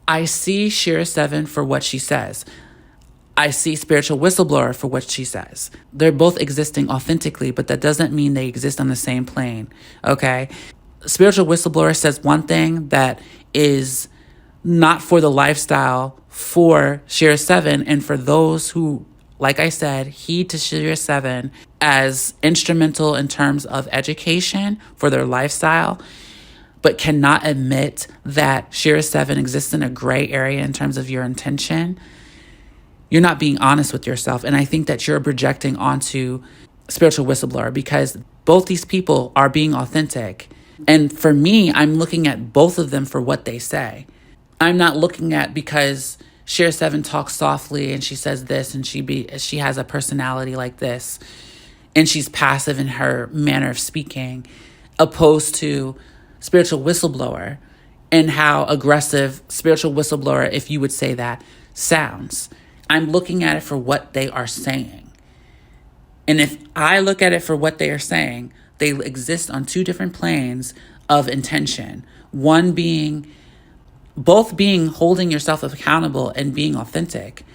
I see Shera7 for what she says. I see spiritual whistleblower for what she says. They're both existing authentically, but that doesn't mean they exist on the same plane, okay? Spiritual whistleblower says one thing that is not for the lifestyle for Shera7, and for those who, like I said, heed to Shera7 as instrumental in terms of education for their lifestyle, but cannot admit that Shera7 exists in a gray area in terms of your intention. You're not being honest with yourself. And I think that you're projecting onto spiritual whistleblower, because both these people are being authentic. And for me, I'm looking at both of them for what they say. I'm not looking at because Shera7 talks softly and she says this and she has a personality like this and she's passive in her manner of speaking, opposed to spiritual whistleblower and how aggressive spiritual whistleblower, if you would say that, sounds. I'm looking at it for what they are saying. And if I look at it for what they are saying, they exist on two different planes of intention. One being, both being holding yourself accountable and being authentic,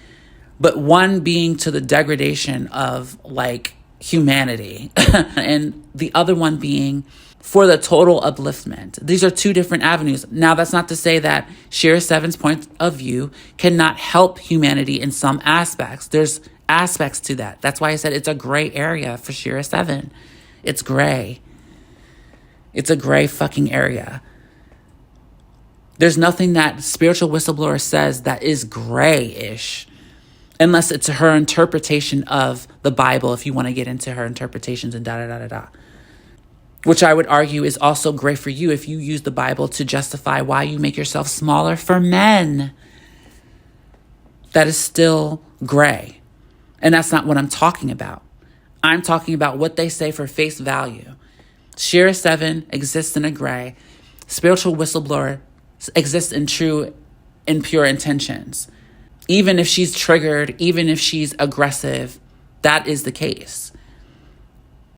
but one being to the degradation of like humanity and the other one being for the total upliftment. These are two different avenues. Now, that's not to say that Shera7's point of view cannot help humanity in some aspects. There's aspects to that. That's why I said it's a gray area for Shera7. It's gray. It's a gray fucking area. There's nothing that spiritual whistleblower says that is gray-ish, unless it's her interpretation of the Bible, if you want to get into her interpretations and da-da-da-da-da. Which I would argue is also great for you if you use the Bible to justify why you make yourself smaller for men. That is still gray. And that's not what I'm talking about. I'm talking about what they say for face value. Shera7 exists in a gray. Spiritual whistleblower exists in true and pure intentions. Even if she's triggered, even if she's aggressive, that is the case.